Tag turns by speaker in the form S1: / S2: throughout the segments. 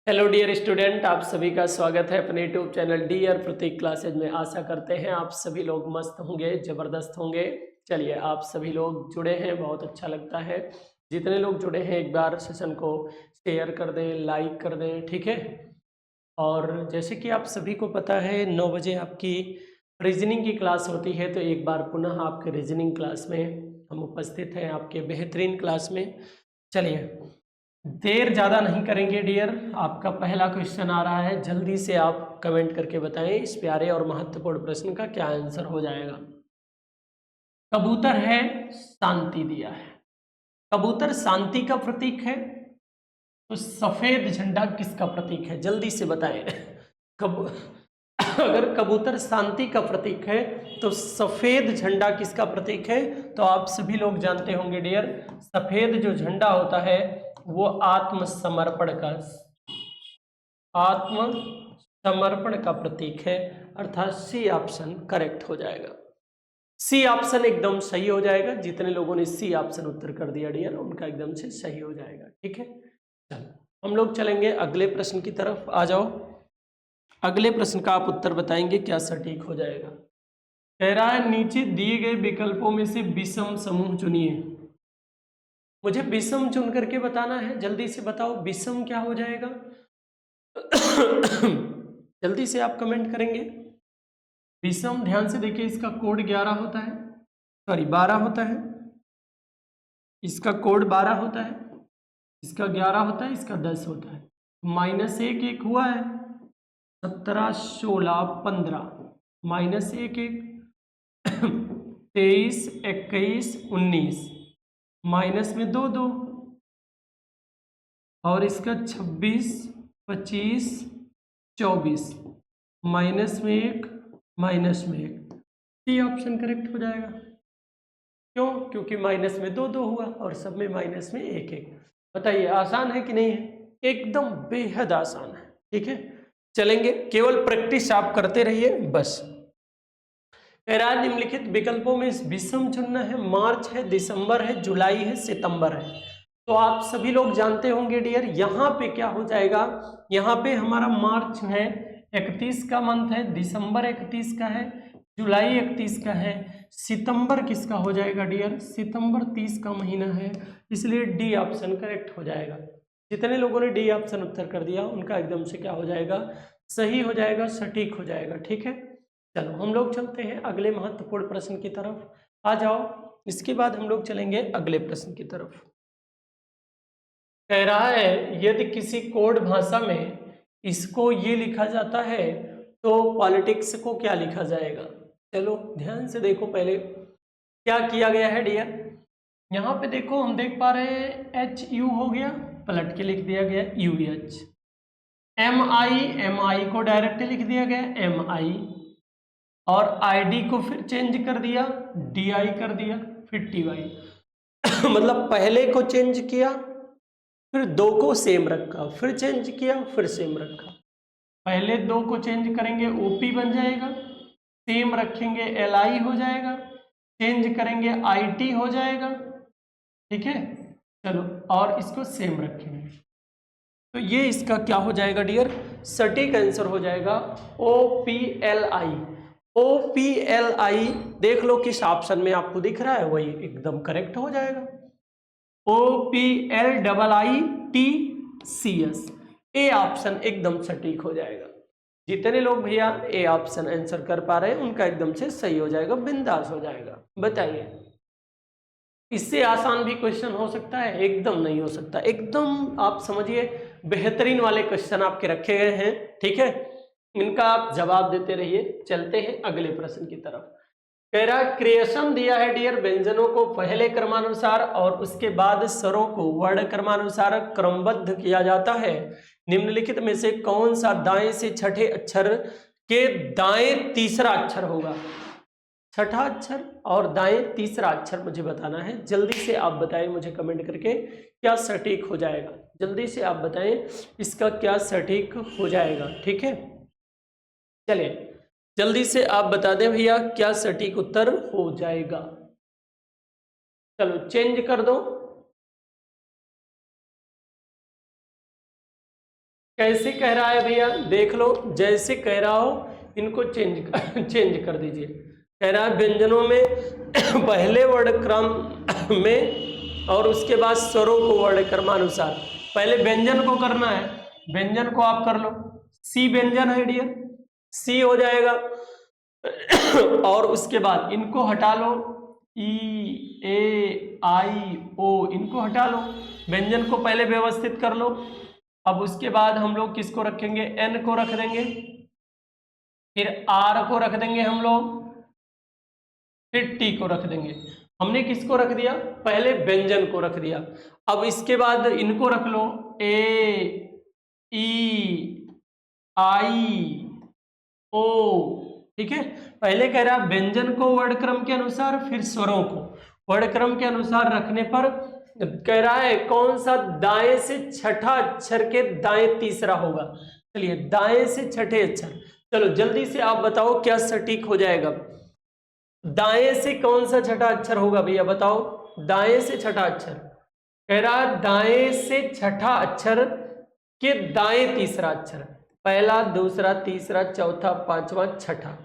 S1: Hello dear student, आप सभी का स्वागत है अपने यूट्यूब चैनल डियर प्रतीक क्लासेज में। आशा करते हैं आप सभी लोग मस्त होंगे, ज़बरदस्त होंगे। चलिए, आप सभी लोग जुड़े हैं, बहुत अच्छा लगता है। जितने लोग जुड़े हैं एक बार सेशन को शेयर कर दें, लाइक कर दें, ठीक है। और जैसे कि आप सभी को पता है 9 बजे आपकी रीजनिंग की क्लास होती है, तो एक बार पुनः आपके रीजनिंग क्लास में हम उपस्थित हैं, आपके बेहतरीन क्लास में। चलिए, देर ज़्यादा नहीं करेंगे डियर। आपका पहला क्वेश्चन आ रहा है, जल्दी से आप कमेंट करके बताएं इस प्यारे और महत्वपूर्ण प्रश्न का क्या आंसर हो जाएगा। कबूतर है, शांति दिया है। कबूतर शांति का प्रतीक है, तो सफेद झंडा किसका प्रतीक है? जल्दी से बताएं। कब अगर कबूतर शांति का प्रतीक है तो सफेद झंडा किसका प्रतीक है? तो आप सभी लोग जानते होंगे डियर, सफेद जो झंडा होता है वो आत्मसमर्पण का प्रतीक है, अर्थात सी ऑप्शन करेक्ट हो जाएगा। सी ऑप्शन एकदम सही हो जाएगा। जितने लोगों ने सी ऑप्शन उत्तर कर दिया डियर, उनका एकदम से सही हो जाएगा, ठीक है। चलो हम लोग चलेंगे अगले प्रश्न की तरफ। आ जाओ, अगले प्रश्न का आप उत्तर बताएंगे क्या सटीक हो जाएगा। कह रहा है, नीचे दिए गए विकल्पों में से विषम समूह चुनिए। मुझे विषम चुन करके बताना है, जल्दी से बताओ विषम क्या हो जाएगा। जल्दी से आप कमेंट करेंगे। विषम, ध्यान से देखिए, इसका कोड 11 होता है, सॉरी 12 होता है। इसका कोड 12 होता है, इसका 11 होता है, इसका 10 होता है। -1 1 हुआ है, 17 16 15, -1 1 23 21 19, माइनस में 2 2, और इसका 26 25 24, माइनस में 1 माइनस में 1। सी ऑप्शन करेक्ट हो जाएगा। क्यों? क्योंकि माइनस में 2 2 हुआ और सब में माइनस में 1 1। बताइए, आसान है कि नहीं है? एकदम बेहद आसान है, ठीक है। चलेंगे, केवल प्रैक्टिस आप करते रहिए बस। निम्नलिखित विकल्पों में विषम चुनना है। मार्च है, दिसंबर है, जुलाई है, सितंबर है। तो आप सभी लोग जानते होंगे डियर, यहाँ पे क्या हो जाएगा। यहाँ पे हमारा मार्च है, 31 का मंथ है, दिसंबर 31 का है, जुलाई 31 का है, सितंबर किसका हो जाएगा डियर? सितंबर 30 का महीना है, इसलिए डी ऑप्शन करेक्ट हो जाएगा। जितने लोगों ने डी ऑप्शन उत्तर कर दिया उनका एकदम से क्या हो जाएगा? सही हो जाएगा, सटीक हो जाएगा, ठीक है। चलो हम लोग चलते हैं अगले महत्वपूर्ण प्रश्न की तरफ। आ जाओ, इसके बाद हम लोग चलेंगे अगले प्रश्न की तरफ। कह रहा है, यदि किसी कोड भाषा में इसको ये लिखा जाता है तो पॉलिटिक्स को क्या लिखा जाएगा? चलो ध्यान से देखो, पहले क्या किया गया है डियर। यहाँ पे देखो, हम देख पा रहे हैं HU हो गया, पलट के लिख दिया गया UH। MI को डायरेक्ट लिख दिया गया MI, और ID को फिर चेंज कर दिया, DI कर दिया, फिर TY। मतलब पहले को चेंज किया, फिर 2 को सेम रखा, फिर चेंज किया, फिर सेम रखा। पहले 2 को चेंज करेंगे OP बन जाएगा, सेम रखेंगे LI हो जाएगा, चेंज करेंगे IT हो जाएगा, ठीक है। चलो, और इसको सेम रखेंगे, तो ये इसका क्या हो जाएगा डियर? सटीक आंसर हो जाएगा OPLI। OPLI देख लो किस ऑप्शन में आपको दिख रहा है, वही एकदम करेक्ट हो जाएगा। OPLIITCS, ए ऑप्शन एकदम सटीक हो जाएगा। जितने लोग भैया ए ऑप्शन आंसर कर पा रहे हैं उनका एकदम से सही हो जाएगा, बिंदास हो जाएगा। बताइए, इससे आसान भी क्वेश्चन हो सकता है? एकदम नहीं हो सकता। एकदम आप समझिए बेहतरीन वाले क्वेश्चन आपके रखे गए हैं, ठीक है। इनका आप जवाब देते रहिए। चलते हैं अगले प्रश्न की तरफ। कह रहा है, क्रिएशन दिया है डियर, व्यंजनों को पहले क्रमानुसार और उसके बाद स्वरों को वर्ण क्रमानुसार क्रमबद्ध किया जाता है। निम्नलिखित में से कौन सा दाएं से छठे अक्षर के दाएं तीसरा अक्षर होगा? छठा अक्षर और दाएं तीसरा अक्षर मुझे बताना है। जल्दी से आप बताएं मुझे कमेंट करके, क्या सटीक हो जाएगा? जल्दी से आप बताएं इसका क्या सटीक हो जाएगा, ठीक है। चलिए जल्दी से आप बता दें भैया क्या सटीक उत्तर हो जाएगा। चलो चेंज कर दो, कैसे कह रहा है भैया, देख लो, जैसे कह रहा हो इनको चेंज कर दीजिए। कह रहा है व्यंजनों में पहले वर्ण क्रम में और उसके बाद स्वरों को वर्ण क्रमानुसार। पहले व्यंजन को करना है, व्यंजन को आप कर लो। सी व्यंजन है डियर, सी हो जाएगा। और उसके बाद इनको हटा लो, ई ए आई ओ, इनको हटा लो, व्यंजन को पहले व्यवस्थित कर लो। अब उसके बाद हम लोग किसको रखेंगे, एन को रख देंगे, फिर आर को रख देंगे हम लोग, फिर टी को रख देंगे। हमने किसको रख दिया, पहले व्यंजन को रख दिया। अब इसके बाद इनको रख लो, ए ई आई ओ, ठीक है। पहले कह रहा व्यंजन को वर्णक्रम के अनुसार, फिर स्वरों को वर्णक्रम के अनुसार रखने पर कह रहा है कौन सा दाएं से छठा अक्षर के दाएं तीसरा होगा। चलिए दाएं से छठे अक्षर, चलो जल्दी से आप बताओ क्या सटीक हो जाएगा। दाएं से कौन सा छठा अक्षर होगा भैया बताओ, दाएं से छठा अक्षर। कह रहा दाएं से छठा अक्षर के दाएं तीसरा अक्षर, पहला दूसरा तीसरा चौथा पांचवा छठा।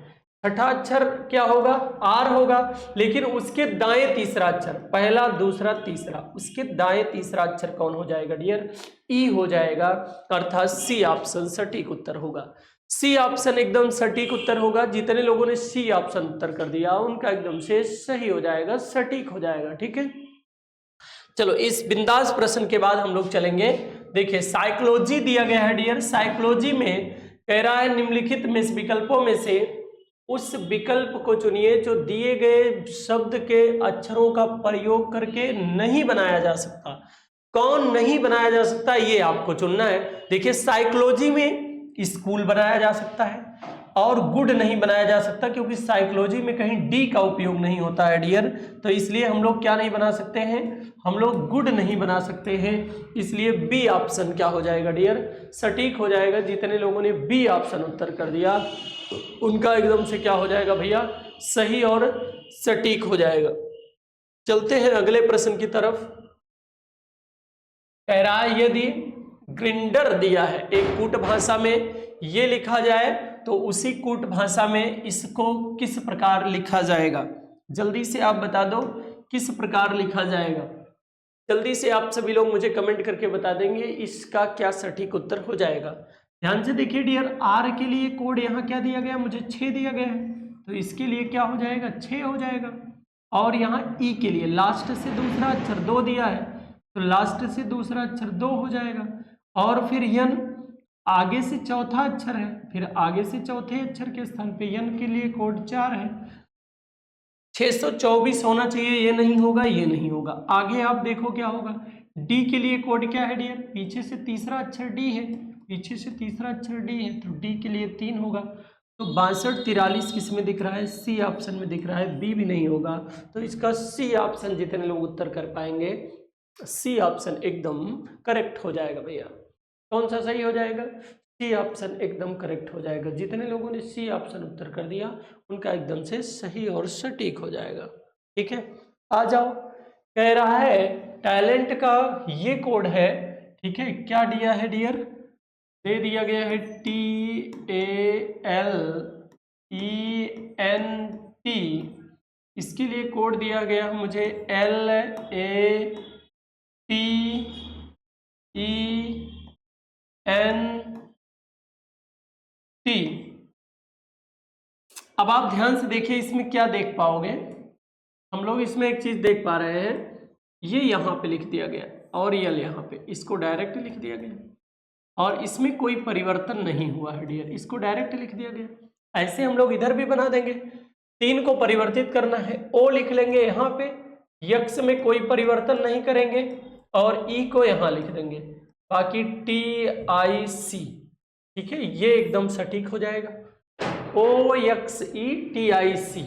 S1: छठा अक्षर क्या होगा, आर होगा, लेकिन उसके दाएं तीसरा अक्षर, पहला दूसरा तीसरा, उसके दाएं तीसरा अक्षर कौन हो जाएगा डियर, ई हो जाएगा। अर्थात सी ऑप्शन सटीक उत्तर होगा। सी ऑप्शन एकदम सटीक उत्तर होगा। जितने लोगों ने सी ऑप्शन उत्तर कर दिया उनका एकदम से सही हो जाएगा, सटीक हो जाएगा, ठीक है। चलो इस बिंदास प्रश्न के बाद हम लोग चलेंगे, देखिए साइकोलॉजी दिया गया है डियर। साइकोलॉजी में कह रहा है निम्नलिखित में विकल्पों में से उस विकल्प को चुनिए जो दिए गए शब्द के अक्षरों का प्रयोग करके नहीं बनाया जा सकता। कौन नहीं बनाया जा सकता ये आपको चुनना है। देखिए साइकोलॉजी में स्कूल बनाया जा सकता है और गुड नहीं बनाया जा सकता, क्योंकि साइकोलॉजी में कहीं डी का उपयोग नहीं होता है डियर, तो इसलिए हम लोग क्या नहीं बना सकते हैं, हम लोग गुड नहीं बना सकते हैं। इसलिए बी ऑप्शन क्या हो जाएगा डियर, सटीक हो जाएगा। जितने लोगों ने बी ऑप्शन उत्तर कर दिया उनका एकदम से क्या हो जाएगा भैया, सही और सटीक हो जाएगा। चलते हैं अगले प्रश्न की तरफ। कह रहा है यदि ग्रिंडर दिया है एक कूट भाषा में, ये लिखा जाए तो उसी कूट भाषा में इसको किस प्रकार लिखा जाएगा। जल्दी से आप बता दो किस प्रकार लिखा जाएगा। जल्दी से आप सभी लोग मुझे कमेंट करके बता देंगे इसका क्या सटीक उत्तर हो जाएगा। ध्यान से देखिए डियर, आर के लिए कोड यहाँ क्या दिया गया, मुझे 6 दिया गया है, तो इसके लिए क्या हो जाएगा, 6 हो जाएगा। और यहाँ ई के लिए लास्ट से दूसरा अक्षर 2 दिया है, तो लास्ट से दूसरा अक्षर 2 हो जाएगा। और फिर यन आगे से चौथा अक्षर है, फिर आगे से चौथे अक्षर के स्थान पे यन के लिए कोड 4 है। 624 होना चाहिए, ये नहीं होगा, ये नहीं होगा। आगे आप देखो क्या होगा, डी के लिए कोड क्या है डियर, पीछे से तीसरा अक्षर डी है, पीछे से तीसरा अक्षर डी है, तो डी के लिए 3 होगा। तो 62 43 किस में दिख रहा है, सी ऑप्शन में दिख रहा है, बी भी नहीं होगा। तो इसका सी ऑप्शन जितने लोग उत्तर कर पाएंगे, सी ऑप्शन एकदम करेक्ट हो जाएगा भैया। कौन सा सही हो जाएगा, सी ऑप्शन एकदम करेक्ट हो जाएगा। जितने लोगों ने सी ऑप्शन उत्तर कर दिया उनका एकदम से सही और सटीक हो जाएगा, ठीक है। आ जाओ, कह रहा है टैलेंट का ये कोड है, ठीक है, क्या दिया है डियर, दे दिया गया है TALENT, इसके लिए कोड दिया गया मुझे LATENT। अब आप ध्यान से देखिए इसमें क्या देख पाओगे, हम लोग इसमें एक चीज देख पा रहे हैं, ये यहाँ पे लिख दिया गया और ये यहाँ पे, इसको डायरेक्ट लिख दिया गया और इसमें कोई परिवर्तन नहीं हुआ है डियर, इसको डायरेक्ट लिख दिया गया। ऐसे हम लोग इधर भी बना देंगे, 3 को परिवर्तित करना है, ओ लिख लेंगे यहाँ पे, यक्स में कोई परिवर्तन नहीं करेंगे और ई को यहाँ लिख देंगे, बाकी TIC, ठीक है, ये एकदम सटीक हो जाएगा। OXETIC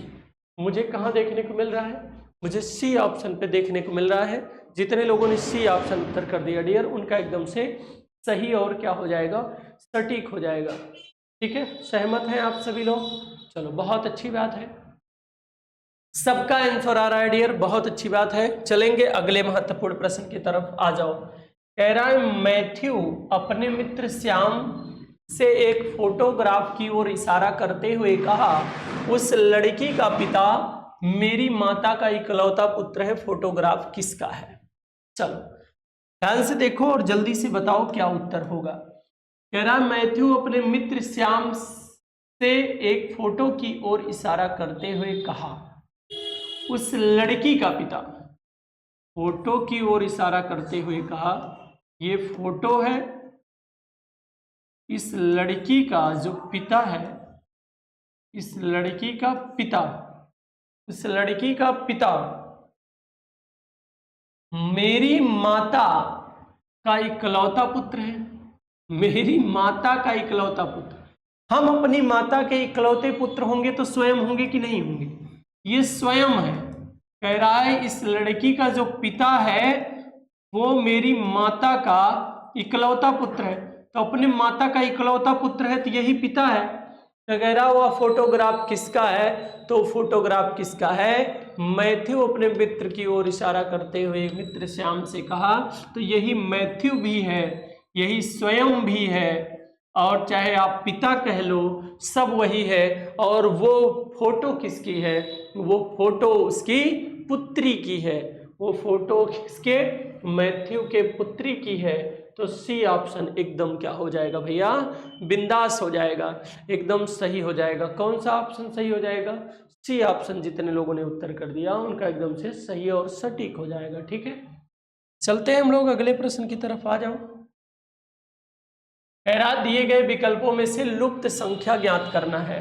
S1: मुझे कहाँ देखने को मिल रहा है, मुझे सी ऑप्शन पे देखने को मिल रहा है। जितने लोगों ने सी ऑप्शन उत्तर कर दिया डियर उनका एकदम से सही और क्या हो जाएगा, सटीक हो जाएगा, ठीक है। सहमत हैं आप सभी लोग, चलो बहुत अच्छी बात है, सबका आंसर आ रहा है डियर, बहुत अच्छी बात है। चलेंगे अगले महत्वपूर्ण प्रश्न की तरफ, आ जाओ। कह रहा है मैथ्यू अपने मित्र श्याम से एक फोटोग्राफ की ओर इशारा करते हुए कहा, उस लड़की का पिता मेरी माता का इकलौता पुत्र है, फोटोग्राफ किसका है? चलो ध्यान से देखो और जल्दी से बताओ क्या उत्तर होगा। कह रहा मैथ्यू अपने मित्र श्याम से एक फोटो की ओर इशारा करते हुए कहा, उस लड़की का पिता, फोटो की ओर इशारा करते हुए कहा, ये फोटो है, इस लड़की का जो पिता है, इस लड़की का पिता, इस लड़की का पिता मेरी माता का इकलौता पुत्र है, मेरी माता का इकलौता पुत्र। हम अपनी माता के इकलौते पुत्र होंगे तो स्वयं होंगे कि नहीं होंगे? ये स्वयं है। कह रहा है इस लड़की का जो पिता है वो मेरी माता का इकलौता पुत्र है, तो अपने माता का इकलौता पुत्र है तो यही पिता है। तो कह रहा वह फोटोग्राफ किसका है? तो फोटोग्राफ किसका है? मैथ्यू अपने मित्र की ओर इशारा करते हुए मित्र श्याम से कहा, तो यही मैथ्यू भी है, यही स्वयं भी है, और चाहे आप पिता कह लो सब वही है। और वो फोटो किसकी है? वो फोटो उसकी पुत्री की है। वो फोटो किसके? मैथ्यू के पुत्री की है। तो सी ऑप्शन एकदम क्या हो जाएगा भैया? बिंदास हो जाएगा, एकदम सही हो जाएगा। कौन सा ऑप्शन सही हो जाएगा? C option. जितने लोगों ने उत्तर कर दिया उनका एकदम से सही और सटीक हो जाएगा। ठीक है, चलते हैं हम लोग अगले प्रश्न की तरफ। आ जाओ। कह रहा दिए गए विकल्पों में से लुप्त संख्या ज्ञात करना है।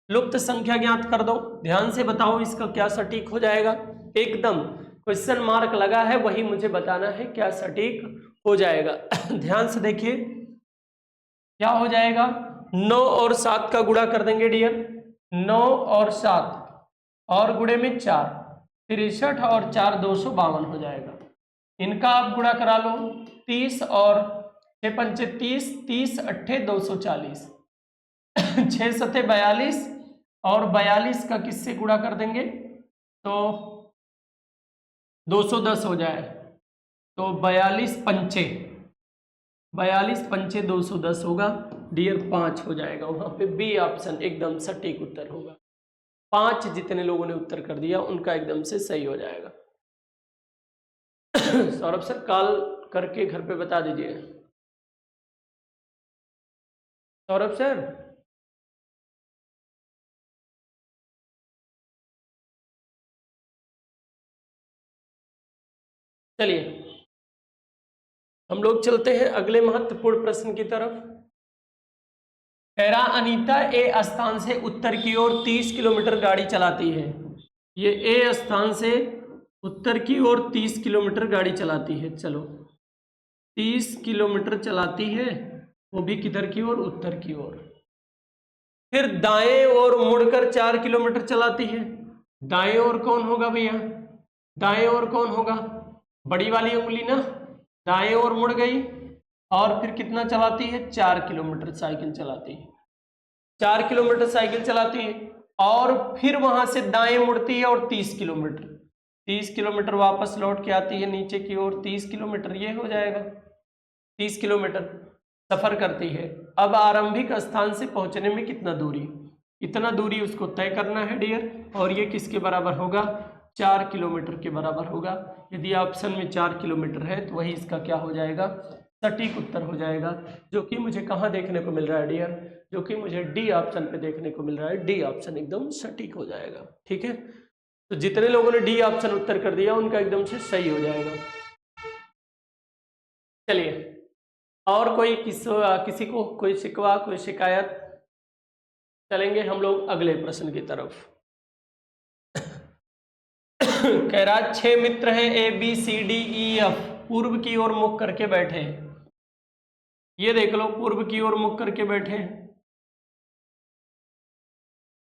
S1: लुप्त संख्या ज्ञात कर दो। ध्यान से बताओ इसका क्या सटीक हो जाएगा। एकदम क्वेश्चन मार्क लगा है, वही मुझे बताना है क्या सटीक हो जाएगा। ध्यान से देखिए क्या हो जाएगा। 9 और 7 का गुणा कर देंगे डियर। 9 और 7 और गुणे में 4, 63 और 4 252 हो जाएगा। इनका आप गुणा करा लो। 30 और 6 पंचे 30, 30 अट्ठे 240, 6 सते 42 और 42 का किससे गुणा कर देंगे तो 210 हो जाए। तो 42 पंचे 210 होगा डियर, 5 हो जाएगा। वहां पे बी ऑप्शन एकदम सटीक उत्तर होगा। 5 जितने लोगों ने उत्तर कर दिया उनका एकदम से सही हो जाएगा। सौरभ सर कॉल करके घर पे बता दीजिए। सौरभ सर चलिए हम लोग चलते हैं अगले महत्वपूर्ण प्रश्न की तरफ। कह रहा अनीता ए स्थान से उत्तर की ओर 30 किलोमीटर गाड़ी चलाती है। ये ए स्थान से उत्तर की ओर 30 किलोमीटर गाड़ी चलाती है। चलो 30 किलोमीटर चलाती है, वो भी किधर की ओर? उत्तर की ओर। फिर दाएं ओर मुड़कर 4 किलोमीटर चलाती है। दाएं ओर कौन होगा भैया? दाएं ओर कौन होगा? बड़ी वाली उंगली ना। दाएं ओर मुड़ गई और फिर कितना चलाती है? 4 किलोमीटर साइकिल चलाती है। 4 किलोमीटर साइकिल चलाती है और फिर वहां से दाएं मुड़ती है और 30 किलोमीटर, 30 किलोमीटर वापस लौट के आती है नीचे की ओर। 30 किलोमीटर ये हो जाएगा। 30 किलोमीटर सफर करती है। अब आरंभिक स्थान से पहुंचने में कितना दूरी? इतना दूरी उसको तय करना है डियर, और ये किसके बराबर होगा? 4 किलोमीटर के बराबर होगा। यदि ऑप्शन में 4 किलोमीटर है तो वही इसका क्या हो जाएगा? सटीक उत्तर हो जाएगा, जो कि मुझे कहाँ देखने को मिल रहा है डियर? जो कि मुझे डी ऑप्शन पे देखने को मिल रहा है। डी ऑप्शन एकदम सटीक हो जाएगा। ठीक है, तो जितने लोगों ने डी ऑप्शन उत्तर कर दिया उनका एकदम से सही हो जाएगा। चलिए और कोई किसी को कोई शिकवा, कोई शिकायत? चलेंगे हम लोग अगले प्रश्न की तरफ। कह रहा 6 मित्र हैं A B C D E F, पूर्व की ओर मुख करके बैठे हैं। ये देख लो पूर्व की ओर मुख करके बैठे हैं।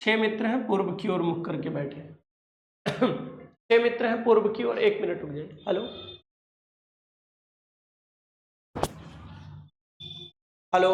S1: 6 मित्र हैं पूर्व की ओर मुख करके बैठे हैं। 6 मित्र हैं पूर्व की ओर। 1 मिनट रुक जाइए। हेलो हेलो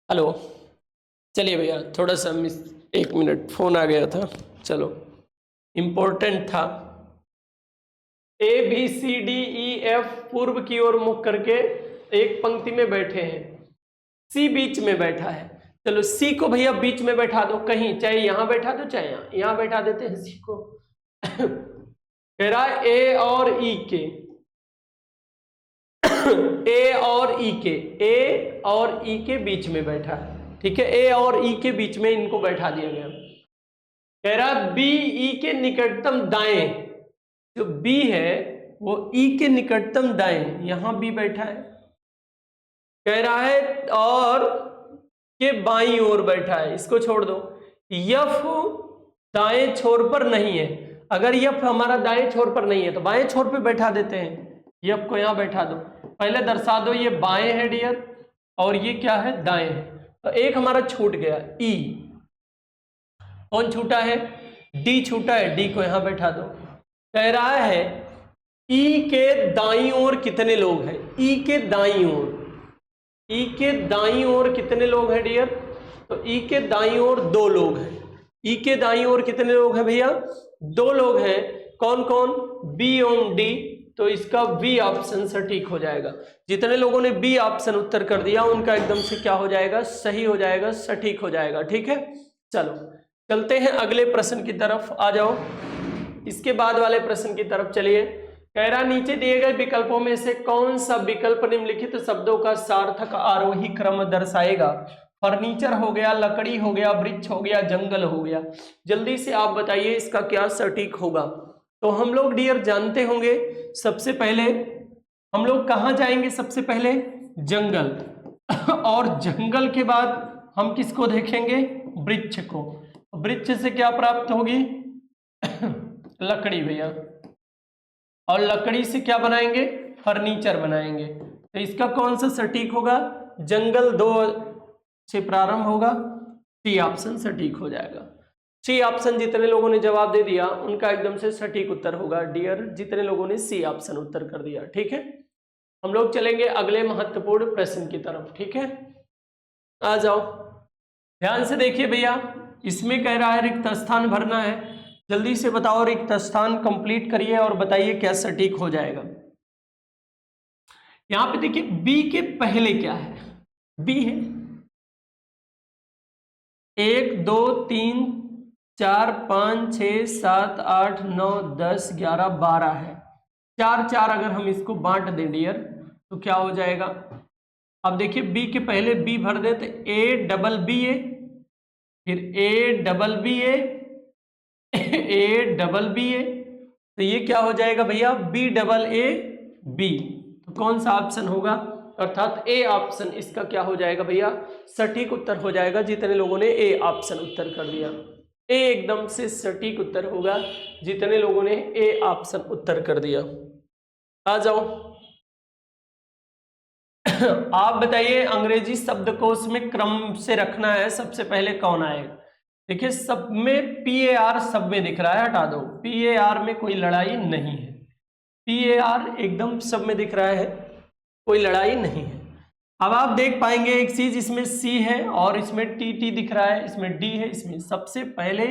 S1: हेलो, चलिए भैया थोड़ा सा मिस, 1 मिनट फ़ोन आ गया था, चलो इम्पोर्टेंट था। ABCDEF पूर्व की ओर मुख करके एक पंक्ति में बैठे हैं, C बीच में बैठा है। चलो C को भैया बीच में बैठा दो कहीं, चाहे यहां बैठा दो चाहे यहां बैठा देते हैं C को। कह रहा है A और E के A और E के बीच में बैठा है, ठीक है। A और E के बीच में इनको बैठा दिया गया। कह रहा है B E के निकटतम दाएं, जो B है वो E के निकटतम दाएं, यहां B बैठा है। कह रहा है और के बाईं ओर बैठा है, इसको छोड़ दो। F दाएं छोर पर नहीं है, अगर F हमारा दाएं छोर पर नहीं है तो बाएं छोर पे बैठा देते हैं, F को यहां बैठा दो। पहले दर्शा दो ये बाएं है डियर और ये क्या है, दाएं है। तो एक हमारा छूट गया E, कौन छूटा है, D छूटा है, D को यहां बैठा दो। कह रहा है E के दाईं ओर कितने लोग हैं, E के दाईं ओर, E के दाईं ओर कितने लोग हैं डियर, तो E के दाईं ओर 2 लोग हैं। E के दाईं ओर कितने लोग हैं भैया, 2 लोग हैं। कौन कौन, B और D, तो इसका B ऑप्शन सटीक हो जाएगा। जितने लोगों ने B ऑप्शन उत्तर कर दिया उनका एकदम से क्या हो जाएगा, सही हो जाएगा, सटीक हो जाएगा, ठीक है। चलो चलते हैं अगले प्रश्न की तरफ, आ जाओ इसके बाद वाले प्रश्न की तरफ चलिए। कह रहा नीचे दिए गए विकल्पों में से कौन सा विकल्प निम्नलिखित शब्दों का सार्थक आरोही क्रम दर्शाएगा। फर्नीचर हो गया, लकड़ी हो गया, वृक्ष हो गया, जंगल हो गया। जल्दी से आप बताइए इसका क्या सटीक होगा। तो हम लोग डियर जानते होंगे, सबसे पहले हम लोग कहाँ जाएंगे, सबसे पहले जंगल, और जंगल के बाद हम किसको देखेंगे, वृक्ष को। वृक्ष से क्या प्राप्त होगी, लकड़ी भैया, और लकड़ी से क्या बनाएंगे, फर्नीचर बनाएंगे। तो इसका कौन सा सटीक होगा, जंगल 2 से प्रारंभ होगा, C ऑप्शन सटीक हो जाएगा। C ऑप्शन जितने लोगों ने जवाब दे दिया उनका एकदम से सटीक उत्तर होगा डियर, जितने लोगों ने C ऑप्शन उत्तर कर दिया, ठीक है। हम लोग चलेंगे अगले महत्वपूर्ण प्रश्न की तरफ, ठीक है। आ जाओ ध्यान से देखिए भैया, इसमें कह रहा है रिक्त स्थान भरना है। जल्दी से बताओ, रिक्त स्थान कंप्लीट करिए और बताइए क्या सटीक हो जाएगा। यहां पे देखिए बी के पहले क्या है, बी है 1 2 3 4 5 6 7 8 9 10 11 12 है। 4 4 अगर हम इसको बांट दें डियर तो क्या हो जाएगा। अब देखिए बी के पहले बी भर दे तो A डबल बी ए, फिर A double B A, A double B A, तो ये क्या हो जाएगा भैया, B डबल ए बी। तो कौन सा ऑप्शन होगा, अर्थात A ऑप्शन इसका क्या हो जाएगा भैया, सटीक उत्तर हो जाएगा। जितने लोगों ने A ऑप्शन उत्तर कर दिया, A एकदम से सटीक उत्तर होगा जितने लोगों ने A ऑप्शन उत्तर कर दिया। आ जाओ आप बताइए, अंग्रेजी शब्दकोश में क्रम से रखना है, सबसे पहले कौन आएगा। देखिए सब में PAR सब में दिख रहा है, हटा दो, PAR में कोई लड़ाई नहीं है, PAR एकदम सब में दिख रहा है, कोई लड़ाई नहीं है। अब आप देख पाएंगे एक चीज, इसमें C है और इसमें TT दिख रहा है, इसमें D है, इसमें सबसे पहले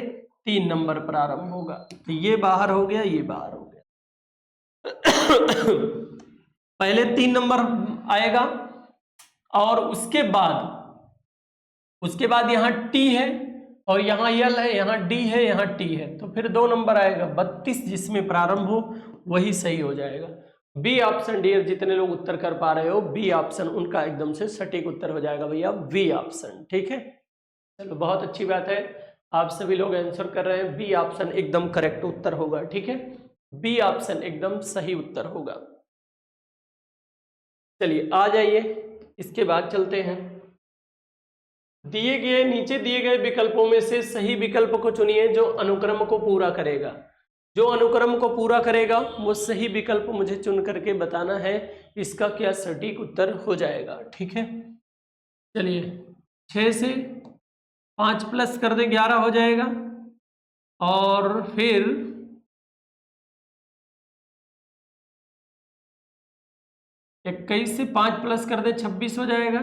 S1: 3 नंबर प्रारंभ होगा, तो ये बाहर हो गया, ये बाहर हो गया। पहले 3 नंबर आएगा और उसके बाद यहाँ T है और यहाँ L है, यहाँ D है, यहाँ T है, तो फिर 2 नंबर आएगा। 32 जिसमें प्रारंभ हो वही सही हो जाएगा। बी ऑप्शन डियर, जितने लोग उत्तर कर पा रहे हो बी ऑप्शन उनका एकदम से सटीक उत्तर हो जाएगा भैया, बी ऑप्शन, ठीक है। चलो बहुत अच्छी बात है, आप सभी लोग आंसर कर रहे हैं, बी ऑप्शन एकदम करेक्ट उत्तर होगा, ठीक है, बी ऑप्शन एकदम सही उत्तर होगा। चलिए आ जाइए, इसके बाद चलते हैं। दिए गए नीचे दिए गए विकल्पों में से सही विकल्प को चुनिए जो अनुक्रम को पूरा करेगा। जो अनुक्रम को पूरा करेगा वो सही विकल्प मुझे चुन करके बताना है, इसका क्या सटीक उत्तर हो जाएगा, ठीक है। चलिए 6 से 5 प्लस कर दे 11 हो जाएगा, और फिर 21 से 5 प्लस कर दे 26 हो जाएगा,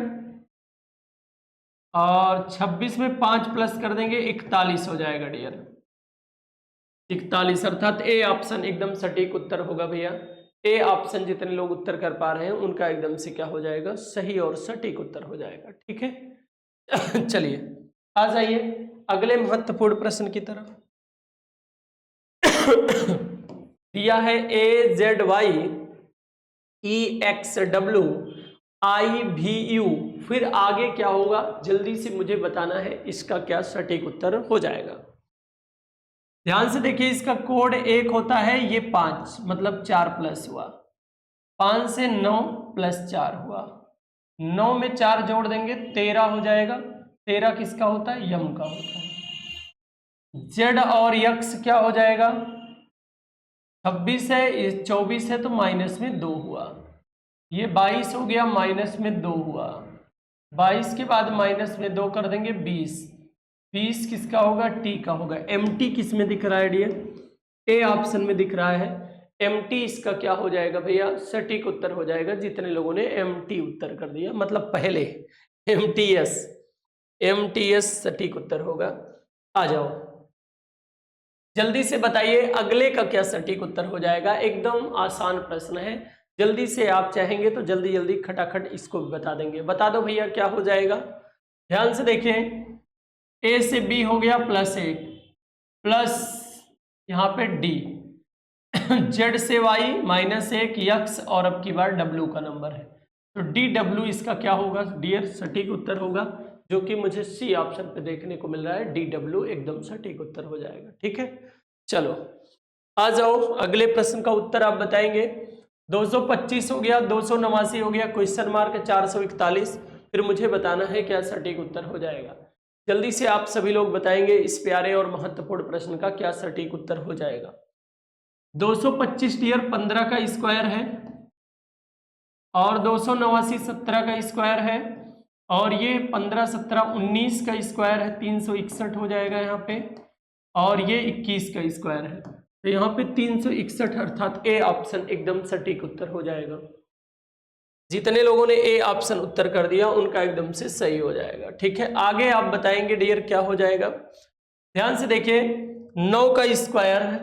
S1: और 26 में 5 प्लस कर देंगे 41 हो जाएगा डियर। 41 अर्थात ए ऑप्शन एकदम सटीक उत्तर होगा भैया। ए ऑप्शन जितने लोग उत्तर कर पा रहे हैं उनका एकदम से क्या हो जाएगा, सही और सटीक उत्तर हो जाएगा। ठीक है चलिए आ जाइए अगले महत्वपूर्ण प्रश्न की तरफ। दिया है A Z Y E X W I भी यू, फिर आगे क्या होगा जल्दी से मुझे बताना है, इसका क्या सटीक उत्तर हो जाएगा। ध्यान से देखिए, इसका कोड 1 होता है, ये 5 मतलब 4 प्लस हुआ, 5 से 9 प्लस 4 हुआ, 9 में 4 जोड़ देंगे 13 हो जाएगा। 13 किसका होता है, यम का होता है। जेड और यक्स क्या हो जाएगा, 26 है, 24 है तो माइनस में 2 हुआ, ये 22 हो गया, माइनस में 2 हुआ, 22 के बाद माइनस में 2 कर देंगे 20, 20 किसका होगा, टी का होगा। एम टी किस में दिख रहा है डियर, ए ऑप्शन में दिख रहा है। एम टी इसका क्या हो जाएगा भैया, सटीक उत्तर हो जाएगा। जितने लोगों ने एम टी उत्तर कर दिया, मतलब पहले एम टी एस सटीक उत्तर होगा। आ जाओ जल्दी से बताइए अगले का क्या सटीक उत्तर हो जाएगा। एकदम आसान प्रश्न है, जल्दी से आप चाहेंगे तो जल्दी जल्दी खटाखट इसको भी बता देंगे। बता दो भैया क्या हो जाएगा। ध्यान से देखें, ए से बी हो गया +1 प्लस यहाँ पे डी, जेड से वाई -1 यक्स और अब की बार डब्ल्यू का नंबर है, तो डी डब्ल्यू इसका क्या होगा डियर, सटीक उत्तर होगा, जो कि मुझे सी ऑप्शन पे देखने को मिल रहा है। डी डब्ल्यू एकदम सटीक उत्तर हो जाएगा। ठीक है चलो आ जाओ अगले प्रश्न का उत्तर आप बताएंगे। 225 हो गया, 289 हो गया, क्वेश्चन मार्क 441, फिर मुझे बताना है क्या सटीक उत्तर हो जाएगा। जल्दी से आप सभी लोग बताएंगे इस प्यारे और महत्वपूर्ण प्रश्न का क्या सटीक उत्तर हो जाएगा। 225 डियर 15 का स्क्वायर है और 289 17 का स्क्वायर है, और ये 15 17 19 का स्क्वायर है, 361 हो जाएगा यहाँ पे, और ये 21 का स्क्वायर है, तो यहाँ पे 361 अर्थात ए ऑप्शन एकदम सटीक उत्तर हो जाएगा। जितने लोगों ने ए ऑप्शन उत्तर कर दिया उनका एकदम से सही हो जाएगा। ठीक है आगे आप बताएंगे डियर क्या हो जाएगा। ध्यान से देखिए, 9 का स्क्वायर है,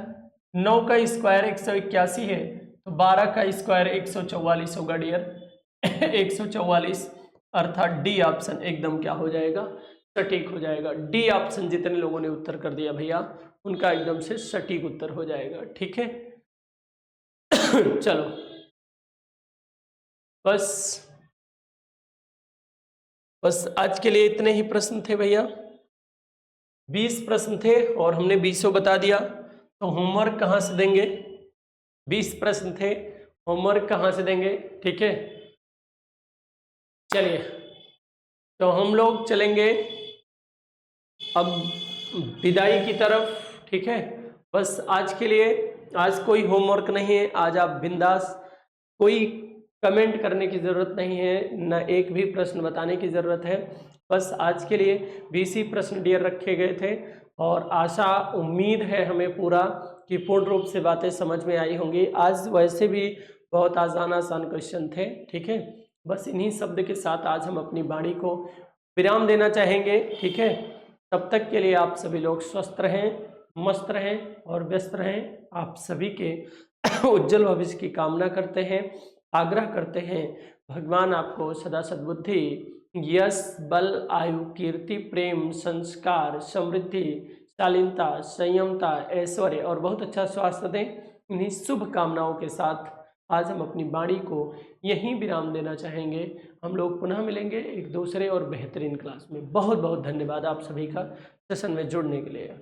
S1: 9 का स्क्वायर 181 है, तो 12 का स्क्वायर 144 होगा डियर 144 अर्थात डी ऑप्शन एकदम क्या हो जाएगा, सटीक हो जाएगा। डी ऑप्शन जितने लोगों ने उत्तर कर दिया भैया उनका एकदम से सटीक उत्तर हो जाएगा। ठीक है चलो बस आज के लिए इतने ही प्रश्न थे भैया, 20 प्रश्न थे और हमने 20 बता दिया, तो होमवर्क कहाँ से देंगे, 20 प्रश्न थे, होमवर्क कहाँ से देंगे। ठीक है चलिए तो हम लोग चलेंगे अब विदाई की तरफ। ठीक है बस आज के लिए, आज कोई होमवर्क नहीं है, आज आप बिंदास, कोई कमेंट करने की ज़रूरत नहीं है, न एक भी प्रश्न बताने की ज़रूरत है। बस आज के लिए 20 ही प्रश्न डियर रखे गए थे, और आशा उम्मीद है हमें पूरा कि पूर्ण रूप से बातें समझ में आई होंगी। आज वैसे भी बहुत आसान क्वेश्चन थे। ठीक है बस इन्हीं शब्द के साथ आज हम अपनी वाणी को विराम देना चाहेंगे। ठीक है तब तक के लिए आप सभी लोग स्वस्थ रहें, मस्त रहें और व्यस्त रहें। आप सभी के उज्जवल भविष्य की कामना करते हैं, आग्रह करते हैं भगवान आपको सदा सद्बुद्धि, यश, बल, आयु, कीर्ति, प्रेम, संस्कार, समृद्धि, शालीनता, संयमता, ऐश्वर्य और बहुत अच्छा स्वास्थ्य दें। इन्हीं शुभ कामनाओं के साथ आज हम अपनी वाणी को यहीं विराम देना चाहेंगे। हम लोग पुनः मिलेंगे एक दूसरे और बेहतरीन क्लास में। बहुत बहुत धन्यवाद आप सभी का सेशन में जुड़ने के लिए।